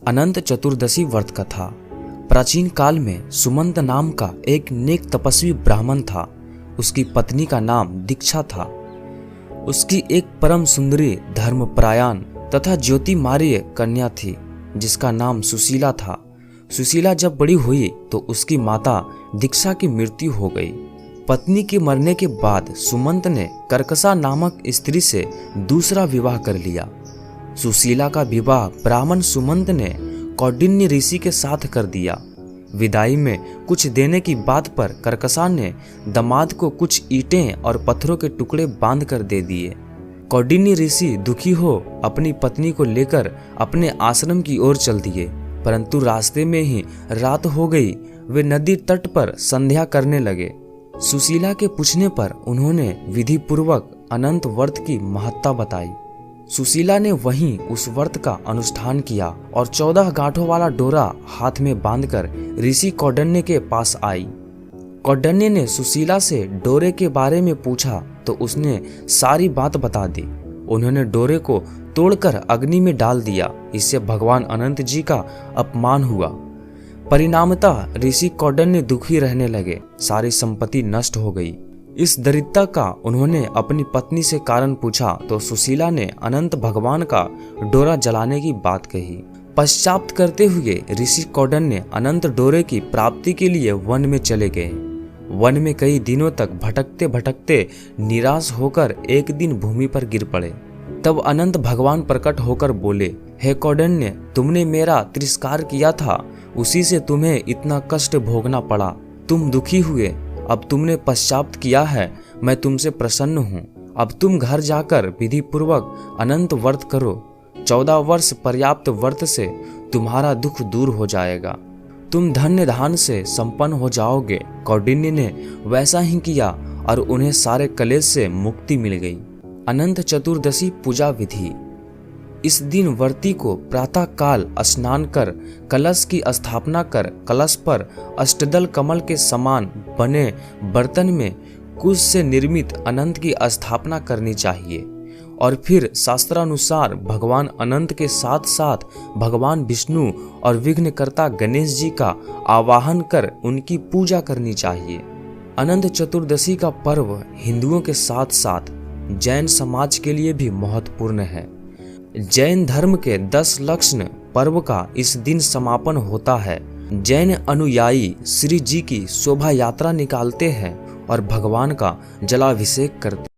अनंत चतुर्दशी व्रत कथा। प्राचीन काल में सुमंत नाम का एक नेक तपस्वी ब्राह्मण था। उसकी पत्नी का नाम दीक्षा था। उसकी एक परम सुंदरी धर्मपरायण तथा ज्योतिमार्य कन्या थी जिसका नाम सुशीला था। सुशीला जब बड़ी हुई तो उसकी माता दीक्षा की मृत्यु हो गई। पत्नी के मरने के बाद सुमंत ने कर्कशा नामक स्त्री से दूसरा विवाह कर लिया। सुशीला का विवाह ब्राह्मण सुमंत ने कौंडिन्य ऋषि के साथ कर दिया। विदाई में कुछ देने की बात पर कर्कशा ने दामाद को कुछ ईंटें और पत्थरों के टुकड़े बांध कर दे दिए। कौंडिन्य ऋषि दुखी हो अपनी पत्नी को लेकर अपने आश्रम की ओर चल दिए, परंतु रास्ते में ही रात हो गई। वे नदी तट पर संध्या करने लगे। सुशीला के पूछने पर उन्होंने विधि पूर्वक अनंत व्रत की महत्ता बताई। सुशीला ने वहीं उस व्रत का अनुष्ठान किया और 14 गांठों वाला डोरा हाथ में बांधकर ऋषि कौंडिन्य के पास आई। कौंडिन्य ने सुशीला से डोरे के बारे में पूछा तो उसने सारी बात बता दी। उन्होंने डोरे को तोड़कर अग्नि में डाल दिया। इससे भगवान अनंत जी का अपमान हुआ। परिणामतः ऋषि कौंडिन्य दुखी रहने लगे। सारी संपत्ति नष्ट हो गई। इस दरिद्रता का उन्होंने अपनी पत्नी से कारण पूछा तो सुशीला ने अनंत भगवान का डोरा जलाने की बात कही। पश्चाताप करते हुए ऋषि कौंडिन्य अनंत डोरे की प्राप्ति के लिए वन में चले गए। वन में कई दिनों तक भटकते भटकते निराश होकर एक दिन भूमि पर गिर पड़े। तब अनंत भगवान प्रकट होकर बोले, हे कौंडिन्य, तुमने मेरा तिरस्कार किया था, उसी से तुम्हें इतना कष्ट भोगना पड़ा। तुम दुखी हुए, अब तुमने पश्चाताप किया है, मैं तुमसे प्रसन्न हूँ। अब तुम घर जाकर विधि पूर्वक अनंत व्रत करो। 14 वर्ष पर्याप्त व्रत से तुम्हारा दुख दूर हो जाएगा। तुम धन्य धान से संपन्न हो जाओगे। कौंडिन्य ने वैसा ही किया और उन्हें सारे कलेश से मुक्ति मिल गई। अनंत चतुर्दशी पूजा विधि। इस दिन व्रती को प्रातः काल स्नान कर कलश की स्थापना कर कलश पर अष्टदल कमल के समान बने बर्तन में कुश से निर्मित अनंत की स्थापना करनी चाहिए और फिर शास्त्रानुसार भगवान अनंत के साथ साथ भगवान विष्णु और विघ्नकर्ता गणेश जी का आवाहन कर उनकी पूजा करनी चाहिए। अनंत चतुर्दशी का पर्व हिंदुओं के साथ साथ जैन समाज के लिए भी महत्वपूर्ण है। जैन धर्म के 10 लक्षण पर्व का इस दिन समापन होता है। जैन अनुयायी श्री जी की शोभा यात्रा निकालते हैं और भगवान का जलाभिषेक करते हैं।